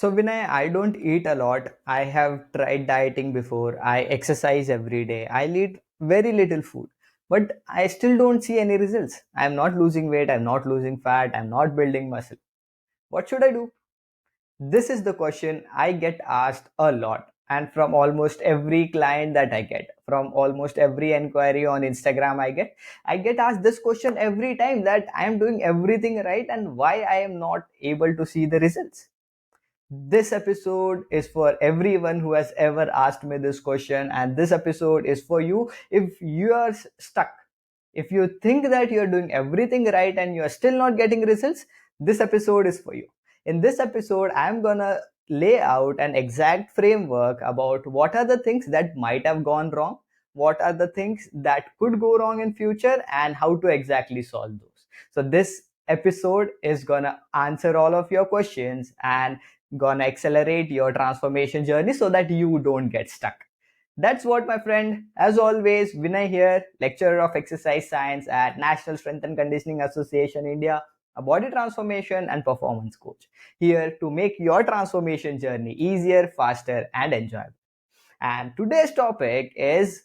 So Vinay, I don't eat a lot. I have tried dieting before. I exercise every day. I eat very little food. But I still don't see any results. I'm not losing weight. I'm not losing fat. I'm not building muscle. What should I do? This is the question I get asked a lot. And from almost every client that I get, from almost every inquiry on Instagram I get asked this question every time, that I am doing everything right and why I am not able to see the results. This episode is for everyone who has ever asked me this question, and this episode is for you if you are stuck. If you think that you're doing everything right and you're still not getting results, this episode is for you. In this episode, I'm gonna lay out an exact framework about what are the things that might have gone wrong, what are the things that could go wrong in future, and how to exactly solve those. So this episode is gonna answer all of your questions and gonna accelerate your transformation journey so that you don't get stuck. That's what, my friend. As always, Vinay here, lecturer of exercise science at National Strength and Conditioning Association India, a body transformation and performance coach, here to make your transformation journey easier, faster, and enjoyable. And today's topic is,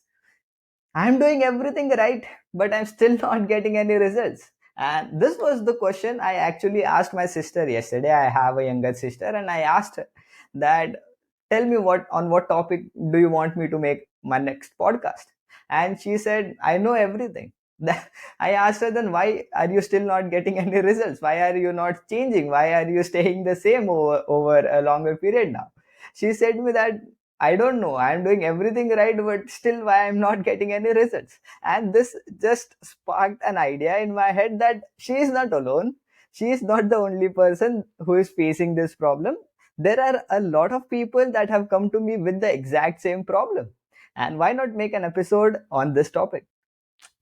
I'm doing everything right, but I'm still not getting any results. And this was the question I actually asked my sister yesterday. I have a younger sister, and I asked her that, tell me what topic do you want me to make my next podcast? And she said, I know everything. I asked her, then why are you still not getting any results? Why are you not changing? Why are you staying the same over a longer period now? She said me that, I don't know. I'm doing everything right, but still, why I'm not getting any results? And this just sparked an idea in my head that she is not alone. She is not the only person who is facing this problem. There are a lot of people that have come to me with the exact same problem. And why not make an episode on this topic?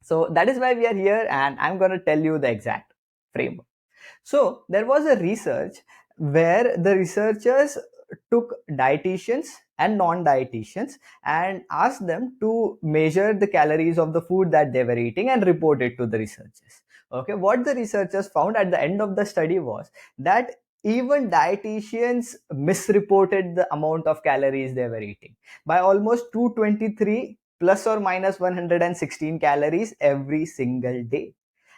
So that is why we are here, and I'm going to tell you the exact framework. So there was a research where the researchers took dietitians and non-dietitians and asked them to measure the calories of the food that they were eating and report it to the researchers. Okay, what the researchers found at the end of the study was that even dietitians misreported the amount of calories they were eating by almost 223 plus or minus 116 calories every single day.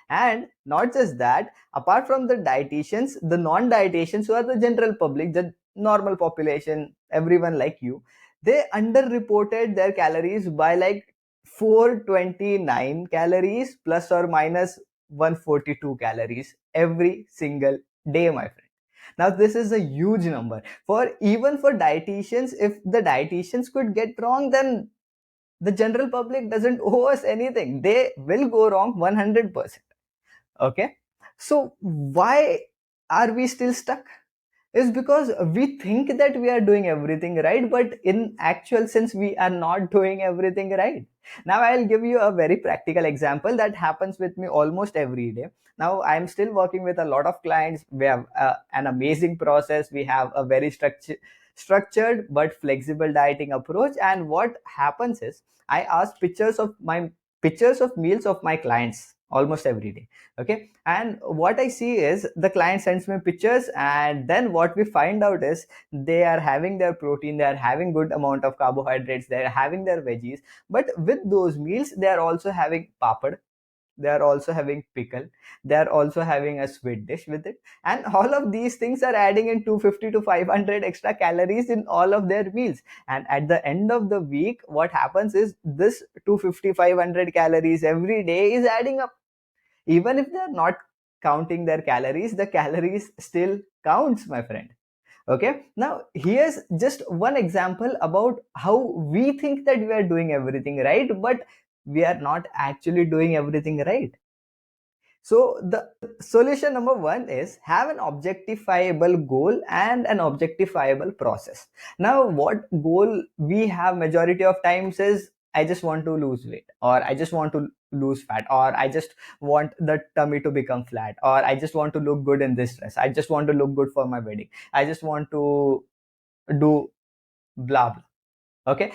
And not just that, apart from the dietitians, the non-dietitians, who are the general public, the normal population, everyone like you, they underreported their calories by like 429 calories plus or minus 142 calories every single day, my friend. Now this is a huge number. For even for dietitians, if the dietitians could get wrong, then the general public doesn't owe us anything. They will go wrong 100%. Okay, so why are we still stuck? Is because we think that we are doing everything right, but in actual sense we are not doing everything right. Now I'll give you a very practical example that happens with me almost every day. Now I'm still working with a lot of clients. We have an amazing process. We have a very structured but flexible dieting approach, and what happens is I ask pictures of meals of my clients almost every day. Okay, and what I see is the client sends me pictures, and then what we find out is they are having their protein, they are having good amount of carbohydrates, they are having their veggies, but with those meals they are also having papad, they are also having pickle, they are also having a sweet dish with it, and all of these things are adding in 250 to 500 extra calories in all of their meals. And at the end of the week, what happens is this 250 500 calories every day is adding up. Even if they're not counting their calories, the calories still counts, my friend. Okay, now here's just one example about how we think that we are doing everything right, but we are not actually doing everything right. So the solution number one is have an objectifiable goal and an objectifiable process. Now, what goal we have majority of times is, I just want to lose weight, or I just want to lose fat, or I just want the tummy to become flat, or I just want to look good in this dress, I just want to look good for my wedding, I just want to do blah blah. Okay,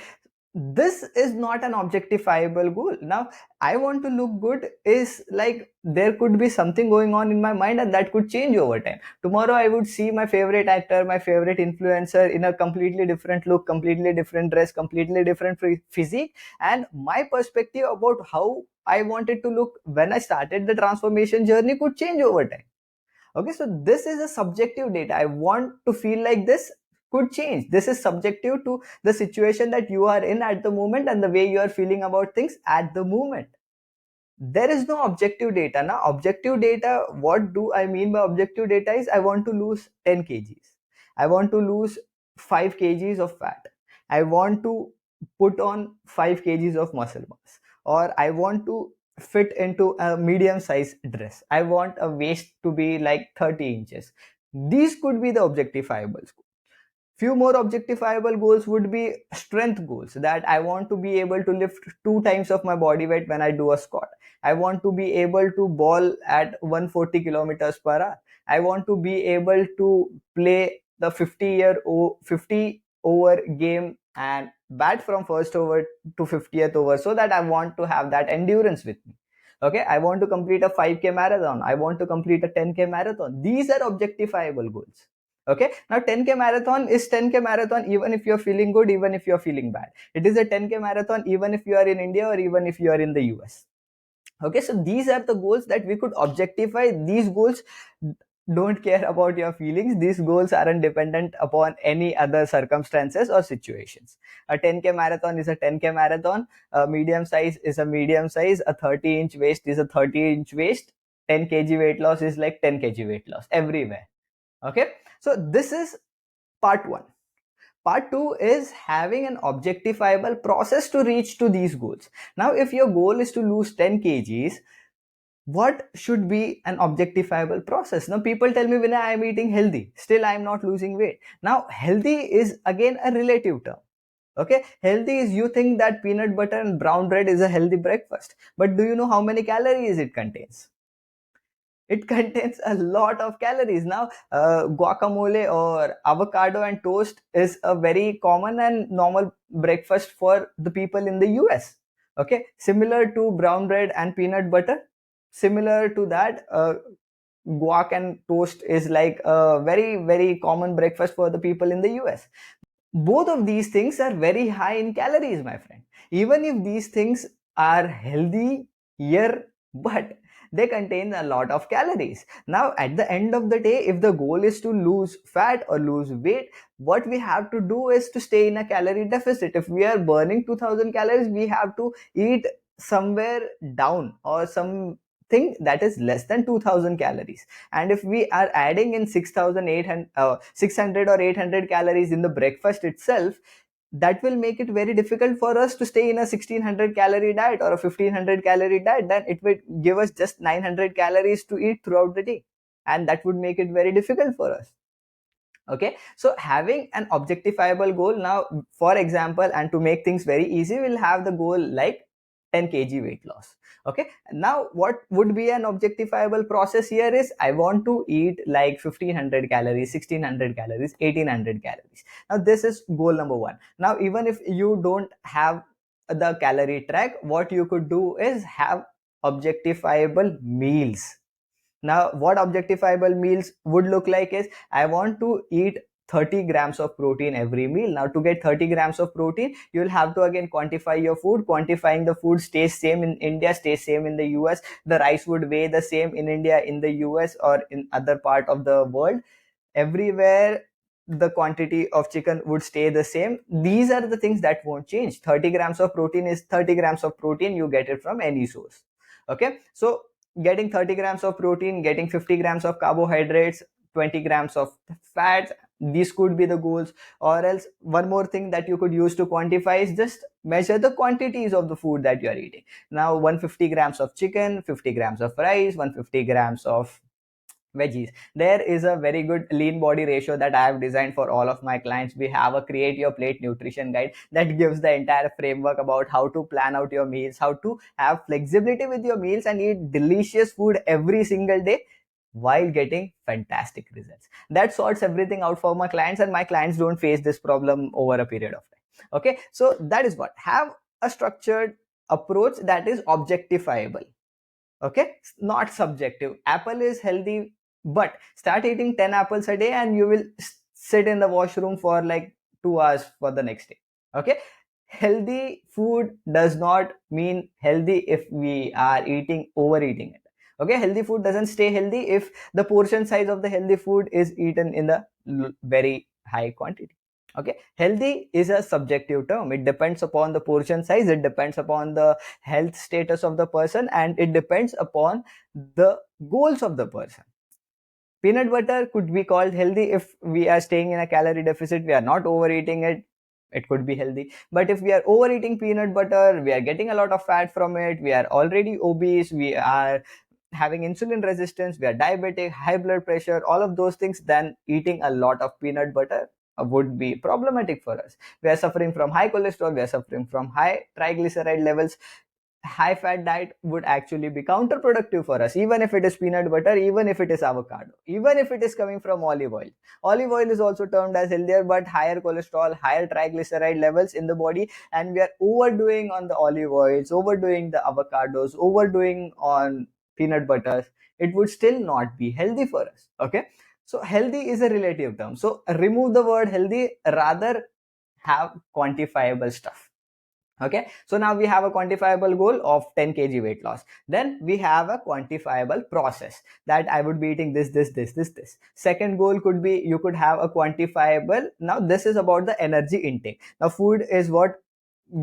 this is not an objectifiable goal. Now I want to look good is like there could be something going on in my mind and that could change over time. Tomorrow I would see my favorite actor, my favorite influencer in a completely different look, completely different dress, completely different physique, and my perspective about how I wanted to look when I started the transformation journey could change over time. Okay, so this is a subjective data. I want to feel like this could change. This is subjective to the situation that you are in at the moment and the way you are feeling about things at the moment. There is no objective data. Now objective data, what do I mean by objective data is I want to lose 10 kgs, I want to lose 5 kgs of fat, I want to put on 5 kgs of muscle mass, or I want to fit into a medium size dress, I want a waist to be like 30 inches. These could be the objectifiables. Few more objectifiable goals would be strength goals, that I want to be able to lift 2 times of my body weight when I do a squat. I want to be able to ball at 140 kilometers per hour. I want to be able to play the 50 over game and bat from first over to 50th over, so that I want to have that endurance with me. Okay, I want to complete a 5k marathon, I want to complete a 10k marathon. These are objectifiable goals. Okay, now 10k marathon is 10k marathon even if you're feeling good, even if you're feeling bad. It is a 10k marathon even if you are in India or even if you are in the US. Okay, so these are the goals that we could objectify. These goals don't care about your feelings. These goals aren't dependent upon any other circumstances or situations. A 10k marathon is a 10k marathon, a medium size is a medium size, a 30-inch waist is a 30-inch waist, 10 kg weight loss is like 10 kg weight loss everywhere. Okay, so this is part 1. Part 2 is having an objectifiable process to reach to these goals. Now if your goal is to lose 10 kgs, what should be an objectifiable process? Now people tell me, when I am eating healthy, still I am not losing weight. Now healthy is again a relative term. Okay, healthy is, you think that peanut butter and brown bread is a healthy breakfast, but do you know how many calories it contains? It contains a lot of calories. Now guacamole or avocado and toast is a very common and normal breakfast for the people in the US. Okay, similar to brown bread and peanut butter, similar to that, guac and toast is like a very common breakfast for the people in the US. Both of these things are very high in calories, my friend. Even if these things are healthier, but they contain a lot of calories. Now at the end of the day, if the goal is to lose fat or lose weight, what we have to do is to stay in a calorie deficit. If we are burning 2000 calories, we have to eat somewhere down or something that is less than 2000 calories. And if we are adding in 600 or 800 calories in the breakfast itself, that will make it very difficult for us to stay in a 1600 calorie diet or a 1500 calorie diet. Then it would give us just 900 calories to eat throughout the day, and that would make it very difficult for us. Okay, so having an objectifiable goal. Now for example, and to make things very easy, we'll have the goal like 10 kg weight loss. Okay, now what would be an objectifiable process here is, I want to eat like 1500 calories, 1600 calories, 1800 calories. Now this is goal number 1. Now even if you don't have the calorie track, what you could do is have objectifiable meals. Now what objectifiable meals would look like is, I want to eat 30 grams of protein every meal. Now to get 30 grams of protein, you will have to again quantify your food. Quantifying the food stays same in India, stays same in the US. The rice would weigh the same in India, in the US, or in other part of the world. Everywhere the quantity of chicken would stay the same. These are the things that won't change. 30 grams of protein is 30 grams of protein. You get it from any source. Okay, so getting 30 grams of protein, getting 50 grams of carbohydrates, 20 grams of fats, these could be the goals. Or else one more thing that you could use to quantify is just measure the quantities of the food that you are eating. Now 150 grams of chicken, 50 grams of rice, 150 grams of veggies. There is a very good lean body ratio that I have designed for all of my clients. We have a create your plate nutrition guide that gives the entire framework about how to plan out your meals, how to have flexibility with your meals and eat delicious food every single day while getting fantastic results. That sorts everything out for my clients, and my clients don't face this problem over a period of time. Okay, so that is what, have a structured approach that is objectifiable. Okay, not subjective. Apple is healthy, but start eating 10 apples a day and you will sit in the washroom for like 2 hours for the next day. Okay, healthy food does not mean healthy if we are overeating it. Okay, healthy food doesn't stay healthy if the portion size of the healthy food is eaten in the very high quantity. Okay, healthy is a subjective term. It depends upon the portion size, it depends upon the health status of the person, and it depends upon the goals of the person. Peanut butter could be called healthy if we are staying in a calorie deficit, we are not overeating it, it could be healthy. But if we are overeating peanut butter, we are getting a lot of fat from it, we are already obese, we are having insulin resistance, we are diabetic, high blood pressure, all of those things, then eating a lot of peanut butter would be problematic for us. We are suffering from high cholesterol, we are suffering from high triglyceride levels. High fat diet would actually be counterproductive for us, even if it is peanut butter, even if it is avocado, even if it is coming from olive oil. Olive oil is also termed as healthier, but higher cholesterol, higher triglyceride levels in the body, and we are overdoing on the olive oils, overdoing the avocados, overdoing on peanut butters. It would still not be healthy for us. Okay, so healthy is a relative term, so remove the word healthy, rather have quantifiable stuff. Okay, so now we have a quantifiable goal of 10 kg weight loss, then we have a quantifiable process, that I would be eating this. Second goal could be, you could have a quantifiable, now this is about the energy intake. Now food is what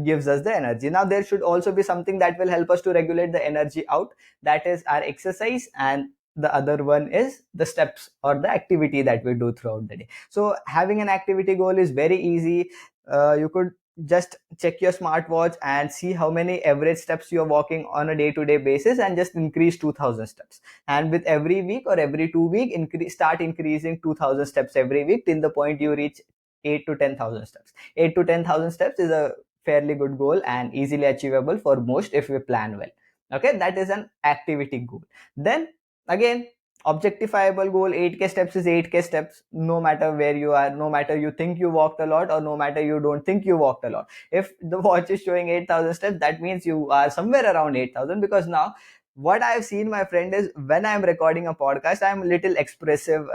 gives us the energy. Now there should also be something that will help us to regulate the energy out, that is our exercise, and the other one is the steps or the activity that we do throughout the day. So having an activity goal is very easy. You could just check your smartwatch and see how many average steps you're walking on a day-to-day basis, and just increase 2000 steps, and with every week or every 2 week start increasing 2000 steps every week till the point you reach 8 to 10,000 steps. 8 to 10,000 steps is a fairly good goal and easily achievable for most if we plan well. Okay, that is an activity goal. Then again, objectifiable goal, 8k steps is 8k steps, no matter where you are, no matter you think you walked a lot or no matter you don't think you walked a lot. If the watch is showing 8,000 steps, that means you are somewhere around 8,000, because now what I've seen, my friend, is when I'm recording a podcast, I'm a little expressive.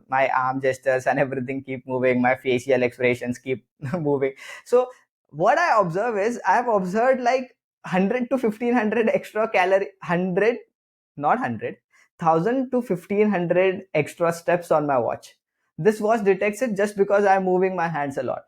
My arm gestures and everything keep moving. My facial expressions keep moving. So what I observe is, I've observed like 100 to 1500 extra calorie, 100, not 100, 1000 to 1500 extra steps on my watch. This watch detects it just because I'm moving my hands a lot.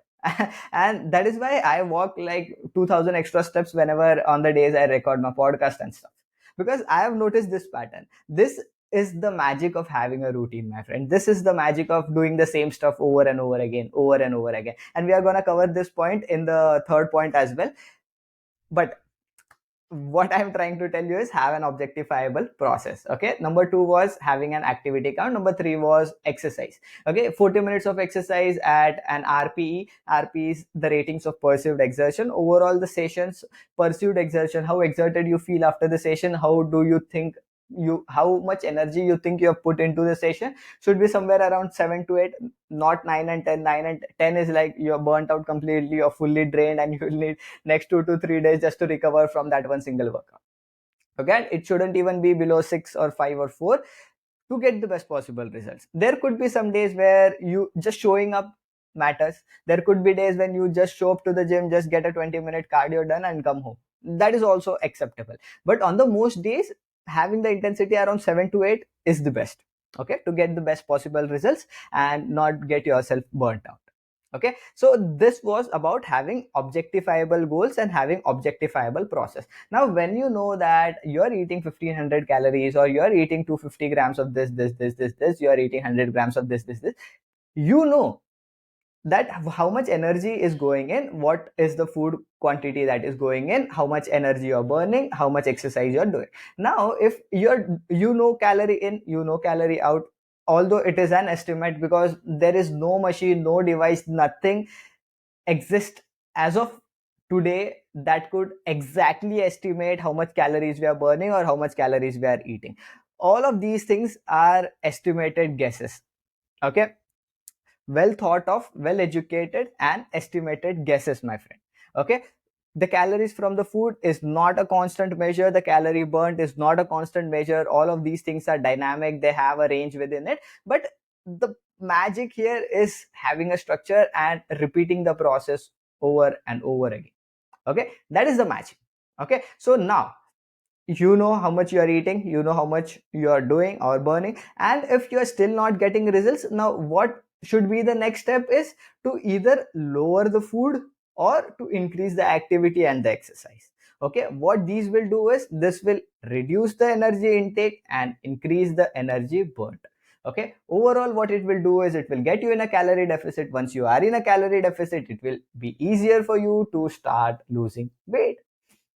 And that is why I walk like 2000 extra steps whenever on the days I record my podcast and stuff. Because I have noticed this pattern. This is the magic of having a routine, my friend. This is the magic of doing the same stuff over and over again, over and over again. And we are going to cover this point in the third point as well. But what I'm trying to tell you is, have an objectifiable process. Okay, number 2 was having an activity count, number 3 was exercise. Okay, 40 minutes of exercise at an rpe is the ratings of perceived exertion, overall the sessions perceived exertion, how exerted you feel after the session, how do you think how much energy you think you have put into the session, should be somewhere around 7 to 8, not 9 and 10. 9 and 10 is like you're burnt out completely, you're fully drained, and you will need next 2 to 3 days just to recover from that one single workout. Okay, it shouldn't even be below 6 or 5 or 4 to get the best possible results. There could be some days where you just showing up matters. There could be days when you just show up to the gym, just get a 20-minute cardio done and come home. That is also acceptable. But on the most days, having the intensity around 7 to 8 is the best. Okay, to get the best possible results and not get yourself burnt out. Okay, so this was about having objectifiable goals and having objectifiable process. Now when you know that you're eating 1500 calories, or you're eating 250 grams of this, you're eating 100 grams of this, you know that how much energy is going in, what is the food quantity that is going in, how much energy you're burning, how much exercise you're doing. Now if calorie in, calorie out, although it is an estimate, because there is no machine, no device, nothing exists as of today that could exactly estimate how much calories we are burning or how much calories we are eating. All of these things are estimated guesses. Okay, well thought of, well educated and estimated guesses, my friend. Okay, the calories from the food is not a constant measure, the calorie burnt is not a constant measure. All of these things are dynamic, they have a range within it, but the magic here is having a structure and repeating the process over and over again. Okay, that is the magic. Okay, so now you know how much you are eating, you know how much you are doing or burning, and if you are still not getting results, now what should be the next step is to either lower the food or to increase the activity and the exercise. Okay, what these will do is this will reduce the energy intake and increase the energy burnt. Okay, overall what it will do is it will get you in a calorie deficit. Once you are in a calorie deficit, it will be easier for you to start losing weight.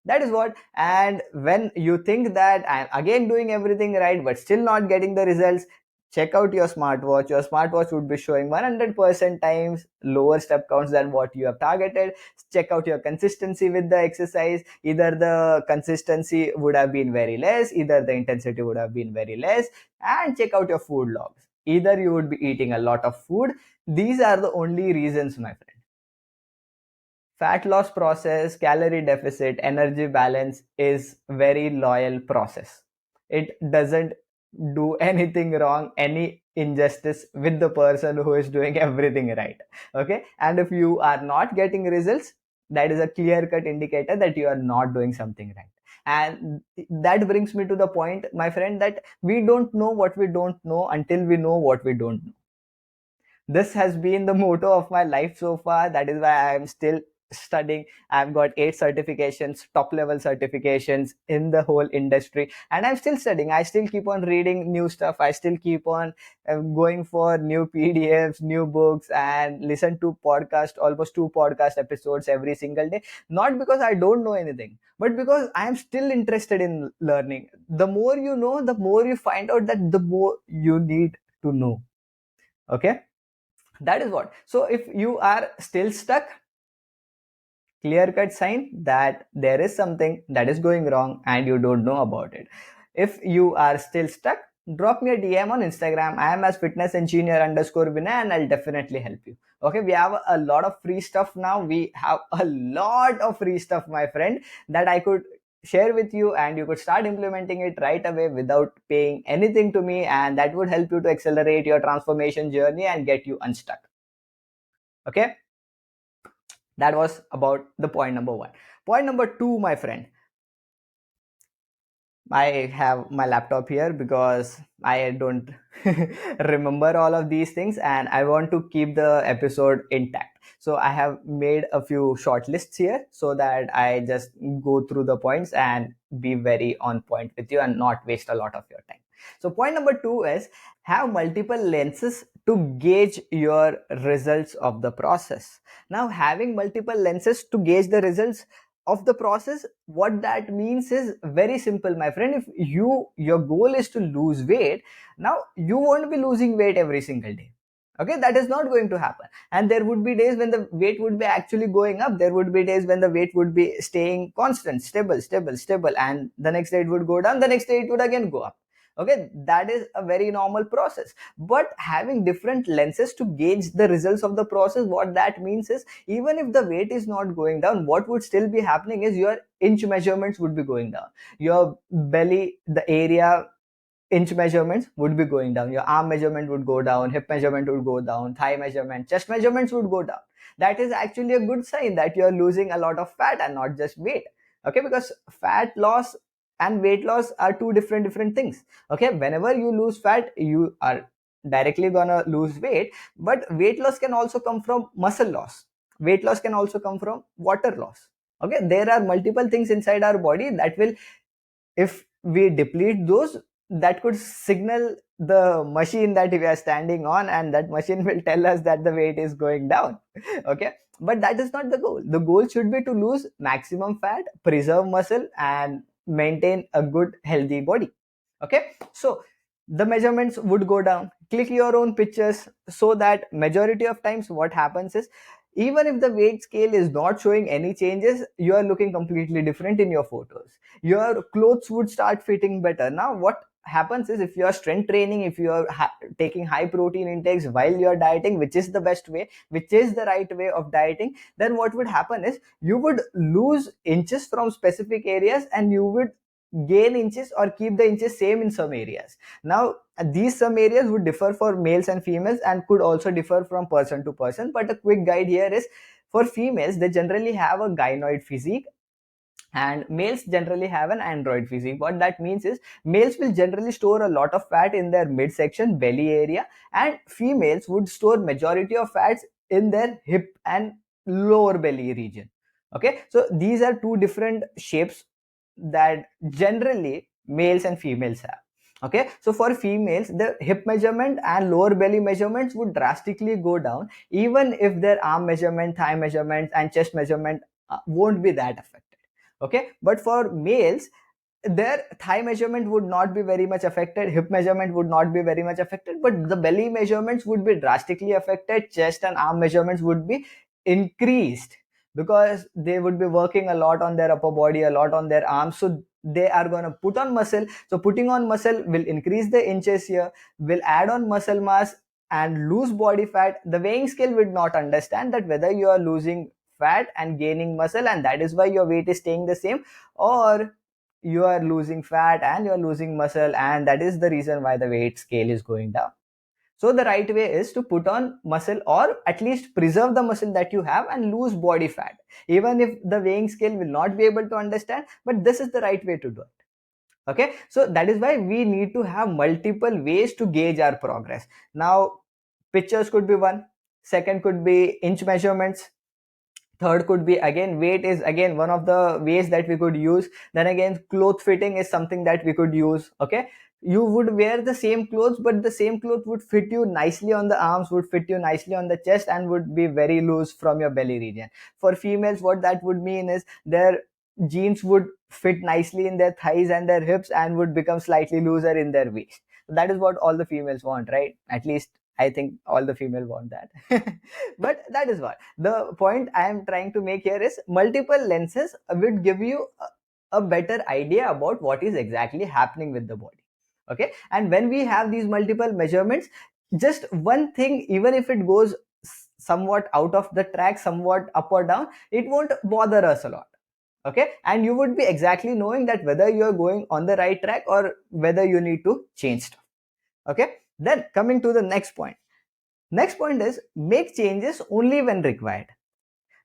That is what. And when you think that I'm again doing everything right but still not getting the results, check out your smartwatch. Your smartwatch would be showing 100% times lower step counts than what you have targeted. Check out your consistency with the exercise. Either the consistency would have been very less, either the intensity would have been very less. And check out your food logs. Either you would be eating a lot of food. These are the only reasons, my friend. Fat loss process, calorie deficit, energy balance is very loyal process. It doesn't do anything wrong, any injustice with the person who is doing everything right. Okay, and if you are not getting results, that is a clear cut indicator that you are not doing something right. And that brings me to the point, my friend, that we don't know what we don't know until we know what we don't know. This has been the motto of my life so far. That is why I am still studying. I've got 8 certifications, top level certifications in the whole industry, and I'm still studying. I still keep on reading new stuff. I still keep on going for new PDFs, new books, and listen to podcast, almost 2 podcast episodes every single day. Not because I don't know anything, but because I am still interested in learning. The more you know, the more you find out that the more you need to know. Okay, that is what. So if you are still stuck, clear cut sign that there is something that is going wrong and you don't know about it. If you are still stuck, drop me a DM on Instagram. I am as fitness engineer underscore Vinay, and I'll definitely help you. Okay, we have a lot of free stuff now. We have a lot of free stuff, my friend, that I could share with you, and you could start implementing it right away without paying anything to me, and that would help you to accelerate your transformation journey and get you unstuck. Okay, that was about the point number one. Point number two, my friend. I have my laptop here because I don't remember all of these things and I want to keep the episode intact. So I have made a few short lists here so that I just go through the points and be very on point with you and not waste a lot of your time. So point number two is have multiple lenses to gauge your results of the process. Now, having multiple lenses to gauge the results of the process, what that means is very simple, my friend. If your goal is to lose weight, now you won't be losing weight every single day. Okay, that is not going to happen, and there would be days when the weight would be actually going up. There would be days when the weight would be staying constant, stable, and the next day it would go down, the next day it would again go up. Okay, that is a very normal process. But having different lenses to gauge the results of the process, what that means is even if the weight is not going down, what would still be happening is your inch measurements would be going down, your belly, the area inch measurements would be going down, your arm measurement would go down, hip measurement would go down, thigh measurement, chest measurements would go down. That is actually a good sign that you are losing a lot of fat and not just weight. Okay, because fat loss and weight loss are two different things. Okay, whenever you lose fat, you are directly gonna lose weight, but weight loss can also come from muscle loss. Weight loss can also come from water loss. Okay, there are multiple things inside our body that will, if we deplete those, that could signal the machine that we are standing on, and that machine will tell us that the weight is going down. Okay, but that is not the goal. The goal should be to lose maximum fat, preserve muscle, and maintain a good healthy body. Okay, so the measurements would go down. Click your own pictures, so that majority of times what happens is even if the weight scale is not showing any changes, you are looking completely different in your photos. Your clothes would start fitting better. Now what happens is, if you are strength training, if you are taking high protein intakes while you are dieting, which is the best way, which is the right way of dieting, then what would happen is you would lose inches from specific areas and you would gain inches or keep the inches same in some areas. Now these some areas would differ for males and females and could also differ from person to person, but a quick guide here is, for females they generally have a gynoid physique and males generally have an android physique. What that means is, males will generally store a lot of fat in their midsection belly area, and females would store majority of fats in their hip and lower belly region. Okay, so these are two different shapes that generally males and females have. Okay, so for females the hip measurement and lower belly measurements would drastically go down, even if their arm measurement, thigh measurements and chest measurement won't be that affected. Okay, but for males, their thigh measurement would not be very much affected, hip measurement would not be very much affected, but the belly measurements would be drastically affected, chest and arm measurements would be increased, because they would be working a lot on their upper body, a lot on their arms, so they are going to put on muscle. So putting on muscle will increase the inches here, will add on muscle mass and lose body fat. The weighing scale would not understand that whether you are losing fat and gaining muscle and that is why your weight is staying the same, or you are losing fat and you are losing muscle and that is the reason why the weight scale is going down. So the right way is to put on muscle, or at least preserve the muscle that you have and lose body fat, even if the weighing scale will not be able to understand, but this is the right way to do it. Okay, so that is why we need to have multiple ways to gauge our progress. Now pictures could be one, second could be inch measurements, third could be again weight is again one of the ways that we could use. Then again cloth fitting is something that we could use. Okay, you would wear the same clothes, but the same cloth would fit you nicely on the arms, would fit you nicely on the chest and would be very loose from your belly region. For females, what that would mean is their jeans would fit nicely in their thighs and their hips and would become slightly looser in their waist. That is what all the females want, right? At least I think all the female want that. But that is what the point I am trying to make here is, multiple lenses would give you a better idea about what is exactly happening with the body. Okay, and when we have these multiple measurements, just one thing, even if it goes somewhat out of the track, somewhat up or down, it won't bother us a lot. Okay, and you would be exactly knowing that whether you are going on the right track or whether you need to change stuff. Okay, then coming to the next point. Next point is, make changes only when required.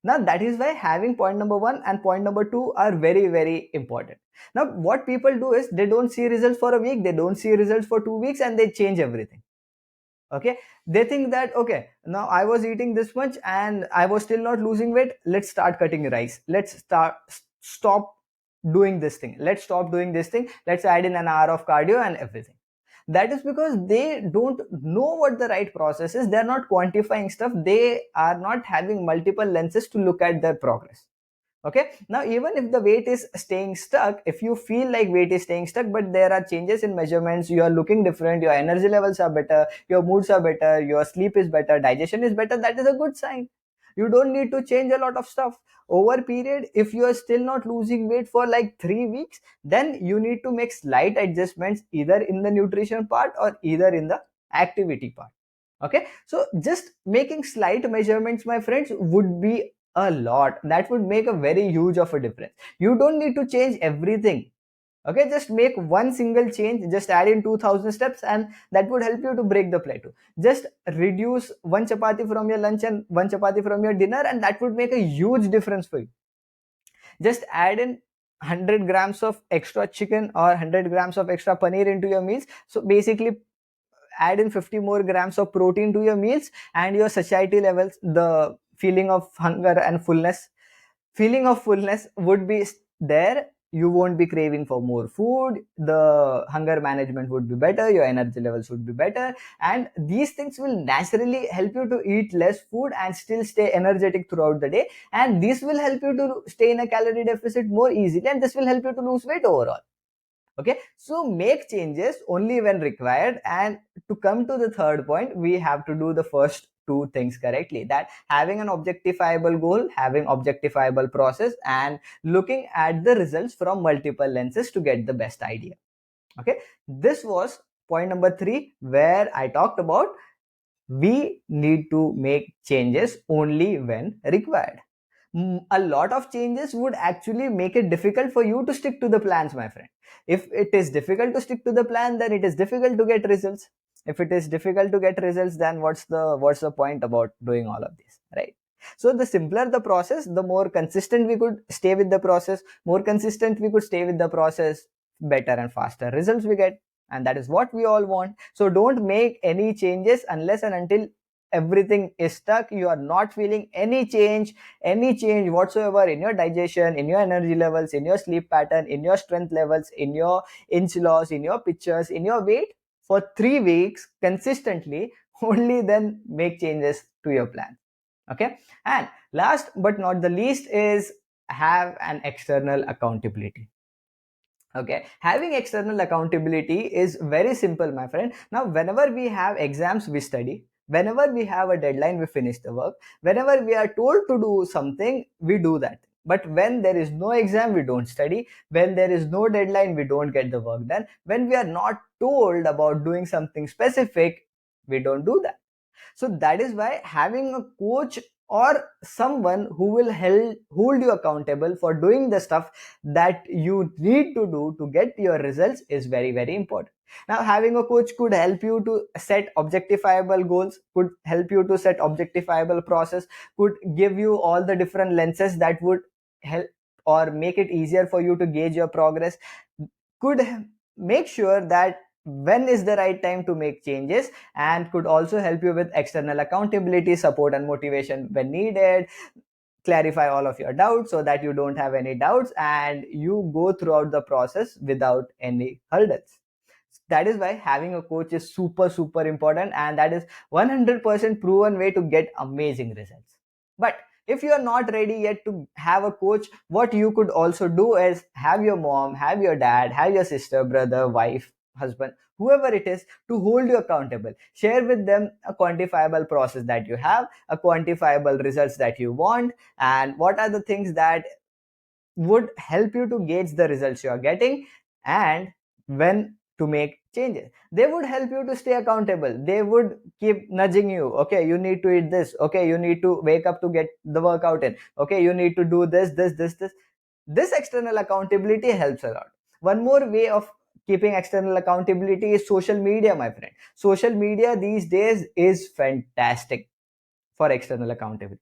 Now that is why having point number 1 and point number 2 are very, very important. Now what people do is, they don't see results for a week, they don't see results for 2 weeks and they change everything. Okay, they think that, okay, now I was eating this much and I was still not losing weight, let's start cutting rice, let's stop doing this thing, let's stop doing this thing, let's add in an hour of cardio and everything. That is because they don't know what the right process is, they're not quantifying stuff, they are not having multiple lenses to look at their progress. Okay, now even if the weight is staying stuck, if you feel like weight is staying stuck but there are changes in measurements, you are looking different, your energy levels are better, your moods are better, your sleep is better, digestion is better, that is a good sign. You don't need to change a lot of stuff over period. If you are still not losing weight for like 3 weeks, then you need to make slight adjustments either in the nutrition part or either in the activity part. Okay, so just making slight measurements, my friends, would be a lot, that would make a very huge of a difference. You don't need to change everything. Okay, just make one single change, just add in 2000 steps and that would help you to break the plateau. Just reduce one chapati from your lunch and one chapati from your dinner and that would make a huge difference for you. Just add in 100 grams of extra chicken or 100 grams of extra paneer into your meals. So basically add in 50 more grams of protein to your meals and your satiety levels, the feeling of hunger and fullness would be there. You won't be craving for more food, the hunger management would be better, your energy levels would be better, and these things will naturally help you to eat less food and still stay energetic throughout the day, and this will help you to stay in a calorie deficit more easily, and this will help you to lose weight overall. Okay, so make changes only when required. And to come to the third point, we have to do the first two things correctly, that having an objectifiable goal, having objectifiable process, and looking at the results from multiple lenses to get the best idea. Okay, this was point number 3, where I talked about we need to make changes only when required. A lot of changes would actually make it difficult for you to stick to the plans, my friend. If it is difficult to stick to the plan, then it is difficult to get results. If it is difficult to get results, then what's the point about doing all of this, right? So the simpler the process, the more consistent we could stay with the process. More consistent we could stay with the process, better and faster results we get, and that is what we all want. So don't make any changes unless and until everything is stuck. You are not feeling any change whatsoever in your digestion, in your energy levels, in your sleep pattern, in your strength levels, in your inch loss, in your pictures, in your weight for 3 weeks consistently. Only then make changes to your plan. Okay, and last but not the least is have an external accountability. Okay, having external accountability is very simple, my friend. Now whenever we have exams, we study. Whenever we have a deadline, we finish the work. Whenever we are told to do something, we do that. But when there is no exam, we don't study. When there is no deadline, we don't get the work done. When we are not told about doing something specific, we don't do that. So that is why having a coach or someone who will hold you accountable for doing the stuff that you need to do to get your results is very, very important. Now having a coach could help you to set objectifiable goals, could help you to set objectifiable process, could give you all the different lenses that would help or make it easier for you to gauge your progress, could make sure that when is the right time to make changes, and could also help you with external accountability, support and motivation when needed, clarify all of your doubts so that you don't have any doubts and you go throughout the process without any hurdles. That is why having a coach is super, super important, and that is 100% proven way to get amazing results. But if you are not ready yet to have a coach, what you could also do is have your mom, have your dad, have your sister, brother, wife, husband, whoever it is, to hold you accountable. Share with them a quantifiable process that you have, a quantifiable results that you want, and what are the things that would help you to gauge the results you are getting, and when to make changes. They would help you to stay accountable. They would keep nudging you. Okay, you need to eat this. Okay, you need to wake up to get the workout in. Okay, you need to do this. This external accountability helps a lot. One more way of keeping external accountability is social media, my friend. Social media these days is fantastic for external accountability.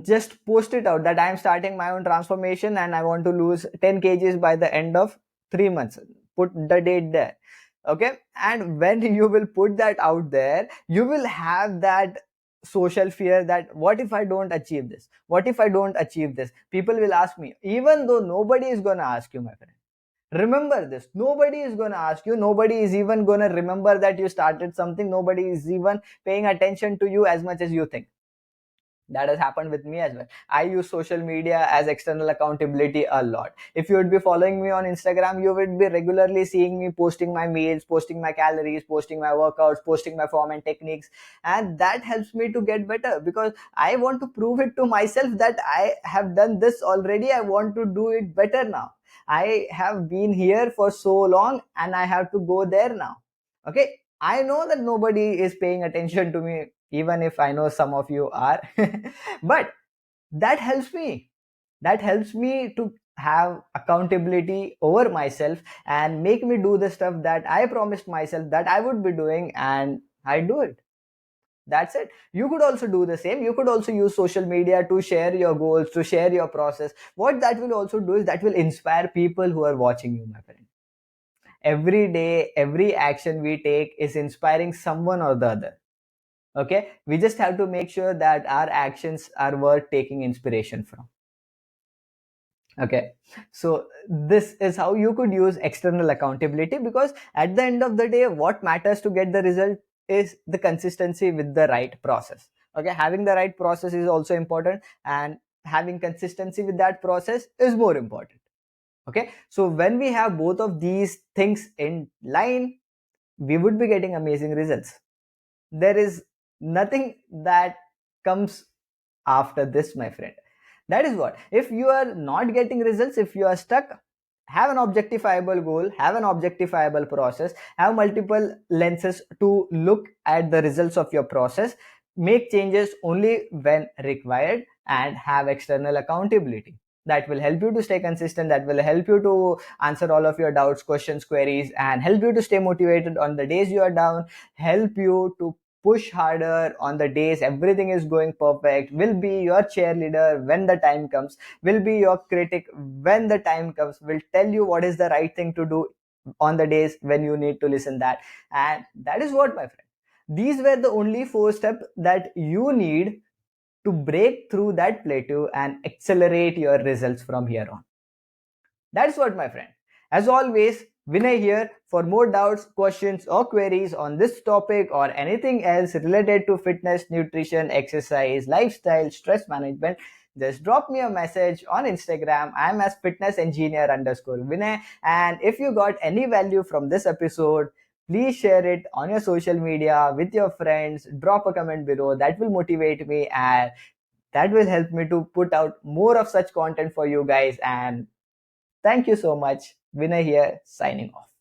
Just post it out that I am starting my own transformation and I want to lose 10 kgs by the end of 3 months. Put the date there. Okay, and when you will put that out there, you will have that social fear that what if I don't achieve this, what if I don't achieve this, people will ask me. Even though nobody is going to ask you, my friend, remember this, nobody is going to ask you. Nobody is even going to remember that you started something. Nobody is even paying attention to you as much as you think. That has happened with me as well. I use social media as external accountability a lot. If you would be following me on Instagram, you would be regularly seeing me posting my meals, posting my calories, posting my workouts, posting my form and techniques, and that helps me to get better because I want to prove it to myself that I have done this already. I want to do it better now. I have been here for so long and I have to go there now. Okay, I know that nobody is paying attention to me, even if I know some of you are. But that helps me. That helps me to have accountability over myself and make me do the stuff that I promised myself that I would be doing, and I do it. That's it. You could also do the same. You could also use social media to share your goals, to share your process. What that will also do is that will inspire people who are watching you, my friend. Every day, every action we take is inspiring someone or the other. Okay, we just have to make sure that our actions are worth taking inspiration from. Okay, so this is how you could use external accountability, because at the end of the day, what matters to get the result is the consistency with the right process. Okay, having the right process is also important, and having consistency with that process is more important. Okay, so when we have both of these things in line, we would be getting amazing results. There is nothing that comes after this, my friend. That is what, if you are not getting results, if you are stuck, have an objectifiable goal, have an objectifiable process, have multiple lenses to look at the results of your process, make changes only when required, and have external accountability. That will help you to stay consistent, that will help you to answer all of your doubts, questions, queries, and help you to stay motivated on the days you are down, help you to push harder on the days everything is going perfect, will be your cheerleader when the time comes, will be your critic when the time comes, will tell you what is the right thing to do on the days when you need to listen that. And that is what, my friend, these were the only four steps that you need to break through that plateau and accelerate your results from here on. That's what, my friend. As always, Vinay here. For more doubts, questions, or queries on this topic or anything else related to fitness, nutrition, exercise, lifestyle, stress management, just drop me a message on Instagram. I'm as fitness engineer underscore Vinay. And if you got any value from this episode, please share it on your social media with your friends. Drop a comment below. That will motivate me, and that will help me to put out more of such content for you guys. And thank you so much. Vinay here, signing off.